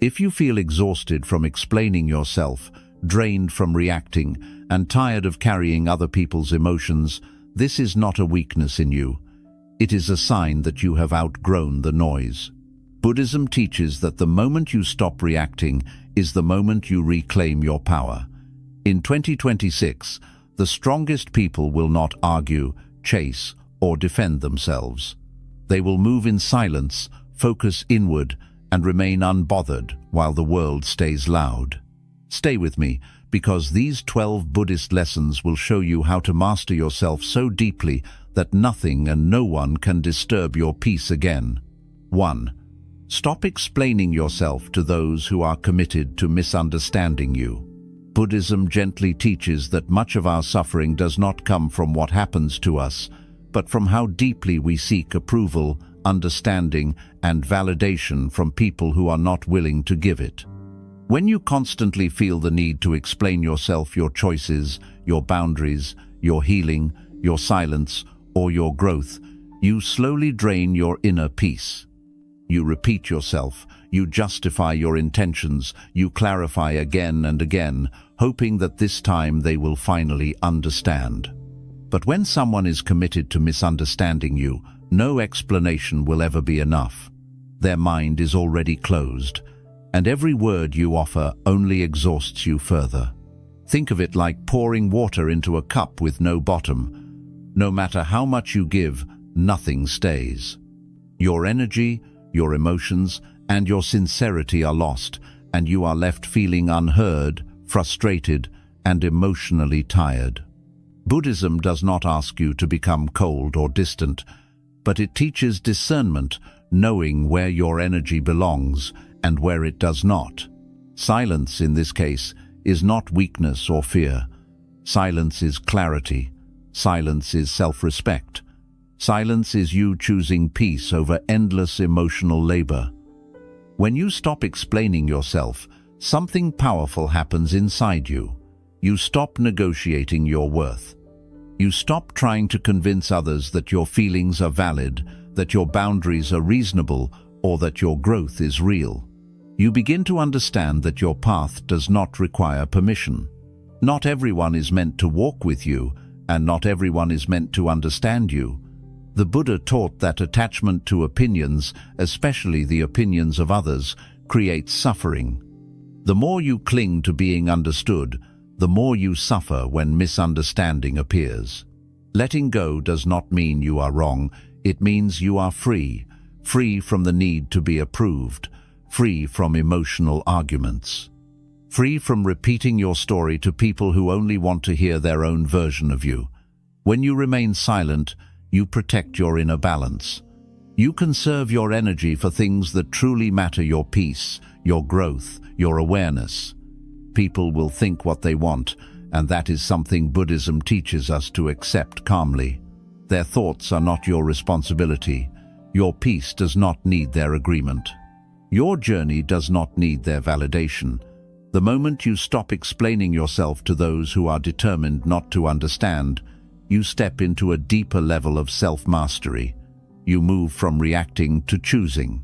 If you feel exhausted from explaining yourself, drained from reacting, and tired of carrying other people's emotions, this is not a weakness in you. It is a sign that you have outgrown the noise. Buddhism teaches that the moment you stop reacting is the moment you reclaim your power. In 2026, the strongest people will not argue, chase, or defend themselves. They will move in silence, focus inward, and remain unbothered while the world stays loud. Stay with me, because these 12 Buddhist lessons will show you how to master yourself so deeply that nothing and no one can disturb your peace again. 1. Stop explaining yourself to those who are committed to misunderstanding you. Buddhism gently teaches that much of our suffering does not come from what happens to us, but from how deeply we seek approval, understanding, and validation from people who are not willing to give it. When you constantly feel the need to explain yourself, your choices, your boundaries, your healing, your silence, or your growth, you slowly drain your inner peace. You repeat yourself, you justify your intentions, you clarify again and again, hoping that this time they will finally understand. But when someone is committed to misunderstanding you, no explanation will ever be enough. Their mind is already closed, and every word you offer only exhausts you further. Think of it like pouring water into a cup with no bottom. No matter how much you give, nothing stays. Your energy, your emotions, and your sincerity are lost, and you are left feeling unheard, frustrated, and emotionally tired. Buddhism does not ask you to become cold or distant, but it teaches discernment, knowing where your energy belongs and where it does not. Silence, in this case, is not weakness or fear. Silence is clarity. Silence is self-respect. Silence is you choosing peace over endless emotional labor. When you stop explaining yourself, something powerful happens inside you. You stop negotiating your worth. You stop trying to convince others that your feelings are valid, that your boundaries are reasonable, or that your growth is real. You begin to understand that your path does not require permission. Not everyone is meant to walk with you, and not everyone is meant to understand you. The Buddha taught that attachment to opinions, especially the opinions of others, creates suffering. The more you cling to being understood, the more you suffer when misunderstanding appears. Letting go does not mean you are wrong, it means you are free, free from the need to be approved, free from emotional arguments, free from repeating your story to people who only want to hear their own version of you. When you remain silent, you protect your inner balance. You conserve your energy for things that truly matter: your peace, your growth, your awareness. People will think what they want, and that is something Buddhism teaches us to accept calmly. Their thoughts are not your responsibility. Your peace does not need their agreement. Your journey does not need their validation. The moment you stop explaining yourself to those who are determined not to understand, you step into a deeper level of self-mastery. You move from reacting to choosing,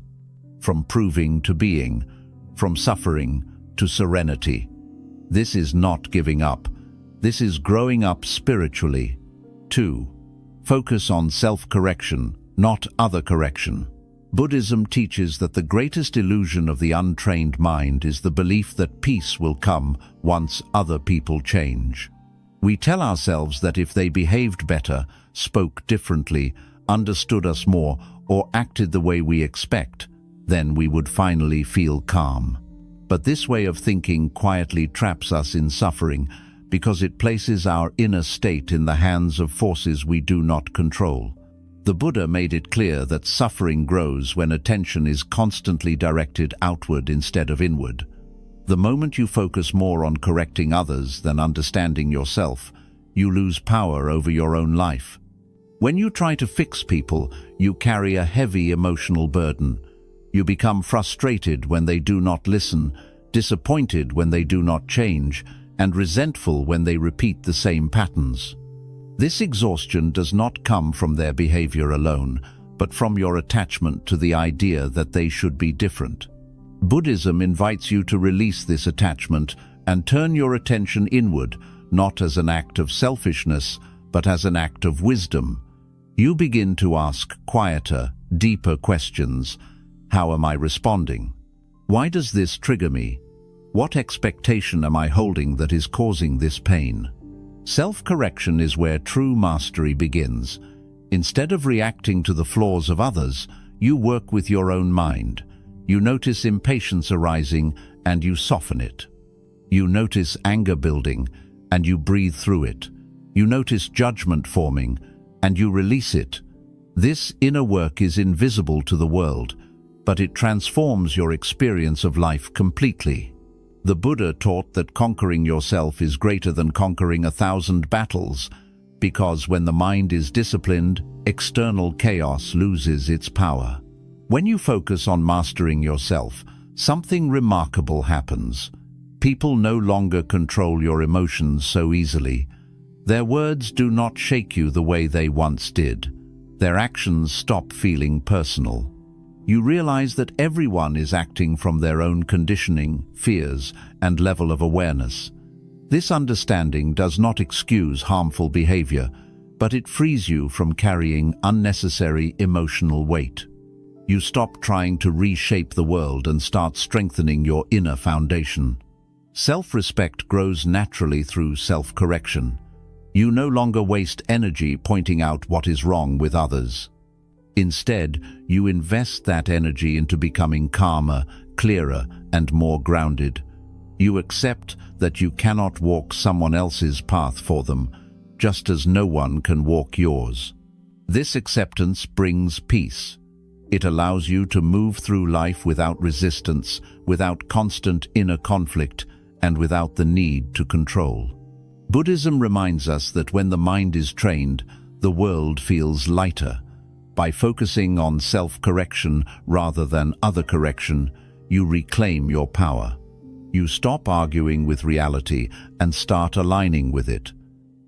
from proving to being, from suffering to serenity. This is not giving up. This is growing up spiritually. 2. Focus on self-correction, not other correction. Buddhism teaches that the greatest illusion of the untrained mind is the belief that peace will come once other people change. We tell ourselves that if they behaved better, spoke differently, understood us more, or acted the way we expect, then we would finally feel calm. But this way of thinking quietly traps us in suffering because it places our inner state in the hands of forces we do not control. The Buddha made it clear that suffering grows when attention is constantly directed outward instead of inward. The moment you focus more on correcting others than understanding yourself, you lose power over your own life. When you try to fix people, you carry a heavy emotional burden. You become frustrated when they do not listen, disappointed when they do not change, and resentful when they repeat the same patterns. This exhaustion does not come from their behavior alone, but from your attachment to the idea that they should be different. Buddhism invites you to release this attachment and turn your attention inward, not as an act of selfishness, but as an act of wisdom. You begin to ask quieter, deeper questions. How am I responding? Why does this trigger me? What expectation am I holding that is causing this pain? Self-correction is where true mastery begins. Instead of reacting to the flaws of others, you work with your own mind. You notice impatience arising and you soften it. You notice anger building and you breathe through it. You notice judgment forming and you release it. This inner work is invisible to the world, but it transforms your experience of life completely. The Buddha taught that conquering yourself is greater than conquering 1,000 battles, because when the mind is disciplined, external chaos loses its power. When you focus on mastering yourself, something remarkable happens. People no longer control your emotions so easily. Their words do not shake you the way they once did. Their actions stop feeling personal. You realize that everyone is acting from their own conditioning, fears, and level of awareness. This understanding does not excuse harmful behavior, but it frees you from carrying unnecessary emotional weight. You stop trying to reshape the world and start strengthening your inner foundation. Self-respect grows naturally through self-correction. You no longer waste energy pointing out what is wrong with others. Instead, you invest that energy into becoming calmer, clearer, and more grounded. You accept that you cannot walk someone else's path for them, just as no one can walk yours. This acceptance brings peace. It allows you to move through life without resistance, without constant inner conflict, and without the need to control. Buddhism reminds us that when the mind is trained, the world feels lighter. By focusing on self-correction rather than other correction, you reclaim your power. You stop arguing with reality and start aligning with it.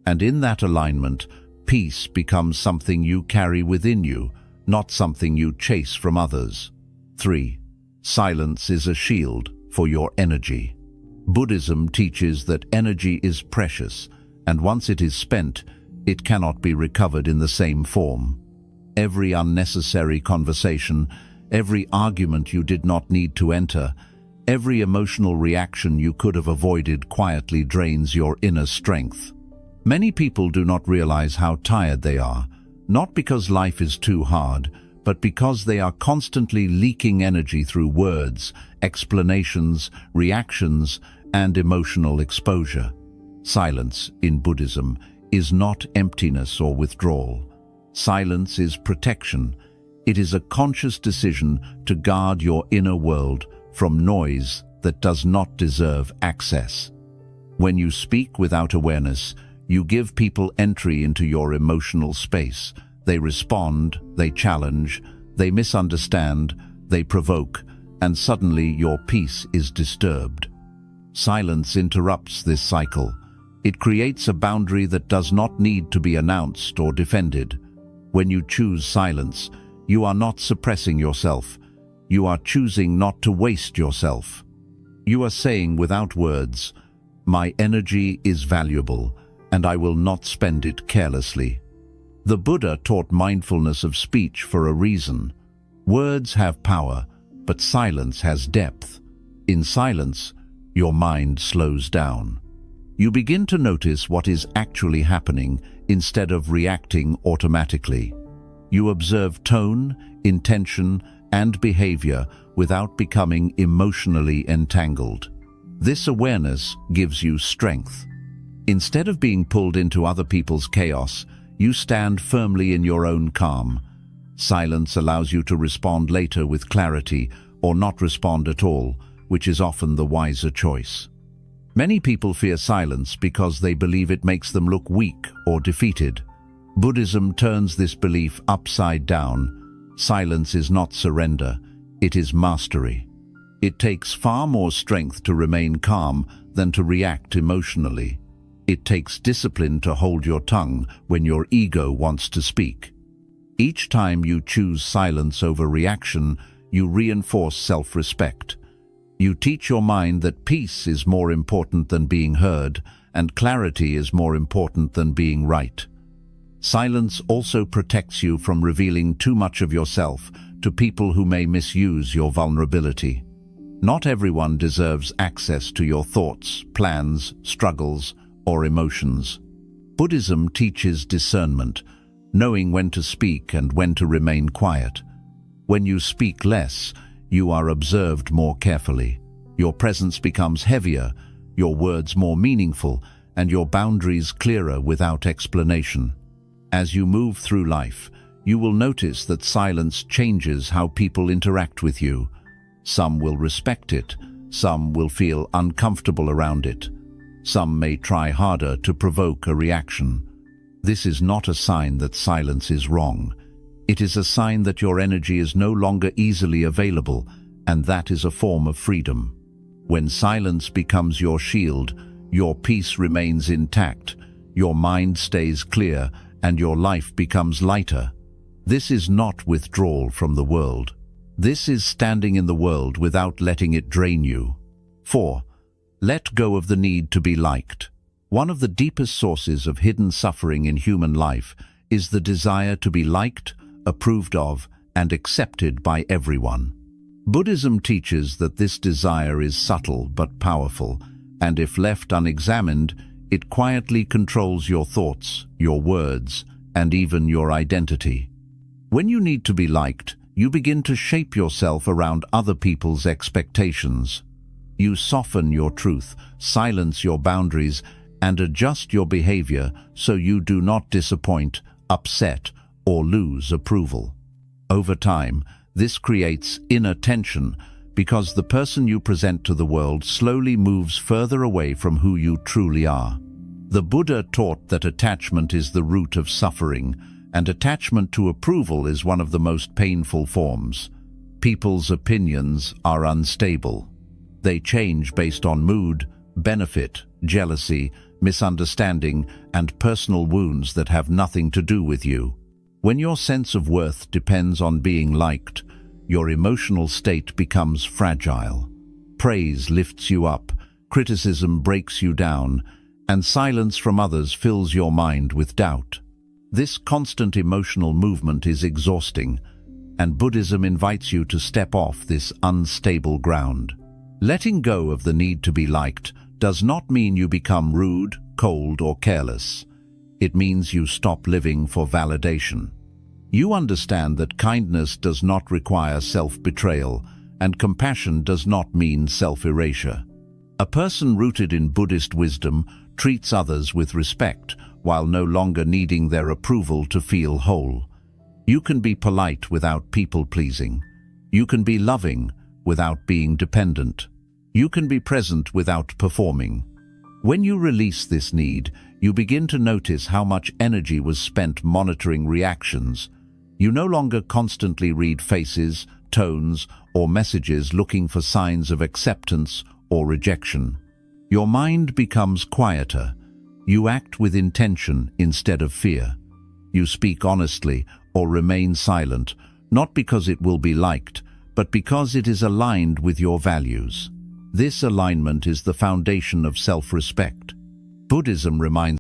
And in that alignment, peace becomes something you carry within you, not something you chase from others. 3. Silence is a shield for your energy. Buddhism teaches that energy is precious, and once it is spent, it cannot be recovered in the same form. Every unnecessary conversation, every argument you did not need to enter, every emotional reaction you could have avoided quietly drains your inner strength. Many people do not realize how tired they are, not because life is too hard, but because they are constantly leaking energy through words, explanations, reactions, and emotional exposure. Silence, in Buddhism, is not emptiness or withdrawal. Silence is protection. It is a conscious decision to guard your inner world from noise that does not deserve access. When you speak without awareness, you give people entry into your emotional space. They respond, they challenge, they misunderstand, they provoke, and suddenly your peace is disturbed. Silence interrupts this cycle. It creates a boundary that does not need to be announced or defended. When you choose silence, you are not suppressing yourself. You are choosing not to waste yourself. You are saying without words, "My energy is valuable, and I will not spend it carelessly." The Buddha taught mindfulness of speech for a reason. Words have power, but silence has depth. In silence, your mind slows down. You begin to notice what is actually happening instead of reacting automatically. You observe tone, intention, and behavior without becoming emotionally entangled. This awareness gives you strength. Instead of being pulled into other people's chaos, you stand firmly in your own calm. Silence allows you to respond later with clarity or not respond at all, which is often the wiser choice. Many people fear silence because they believe it makes them look weak or defeated. Buddhism turns this belief upside down. Silence is not surrender, it is mastery. It takes far more strength to remain calm than to react emotionally. It takes discipline to hold your tongue when your ego wants to speak. Each time you choose silence over reaction, you reinforce self-respect. You teach your mind that peace is more important than being heard, and clarity is more important than being right. Silence also protects you from revealing too much of yourself to people who may misuse your vulnerability. Not everyone deserves access to your thoughts, plans, struggles, or emotions. Buddhism teaches discernment, knowing when to speak and when to remain quiet. When you speak less, you are observed more carefully. Your presence becomes heavier, your words more meaningful, and your boundaries clearer without explanation. As you move through life, you will notice that silence changes how people interact with you. Some will respect it, some will feel uncomfortable around it. Some may try harder to provoke a reaction. This is not a sign that silence is wrong. It is a sign that your energy is no longer easily available, and that is a form of freedom. When silence becomes your shield, your peace remains intact, your mind stays clear, and your life becomes lighter. This is not withdrawal from the world. This is standing in the world without letting it drain you. 4. Let go of the need to be liked. One of the deepest sources of hidden suffering in human life is the desire to be liked, approved of, and accepted by everyone. Buddhism teaches that this desire is subtle but powerful, and if left unexamined, it quietly controls your thoughts, your words, and even your identity. When you need to be liked, you begin to shape yourself around other people's expectations. You soften your truth, silence your boundaries, and adjust your behavior so you do not disappoint, upset, or lose approval. Over time, this creates inner tension because the person you present to the world slowly moves further away from who you truly are. The Buddha taught that attachment is the root of suffering, and attachment to approval is one of the most painful forms. People's opinions are unstable. They change based on mood, benefit, jealousy, misunderstanding, and personal wounds that have nothing to do with you. When your sense of worth depends on being liked, your emotional state becomes fragile. Praise lifts you up, criticism breaks you down, and silence from others fills your mind with doubt. This constant emotional movement is exhausting, and Buddhism invites you to step off this unstable ground. Letting go of the need to be liked does not mean you become rude, cold, or careless. It means you stop living for validation. You understand that kindness does not require self-betrayal, and compassion does not mean self-erasure. A person rooted in Buddhist wisdom treats others with respect, while no longer needing their approval to feel whole. You can be polite without people-pleasing. You can be loving without being dependent. You can be present without performing. When you release this need, you begin to notice how much energy was spent monitoring reactions. You no longer constantly read faces, tones, or messages looking for signs of acceptance or rejection. Your mind becomes quieter. You act with intention instead of fear. You speak honestly or remain silent, not because it will be liked, but because it is aligned with your values. This alignment is the foundation of self-respect. Buddhism reminds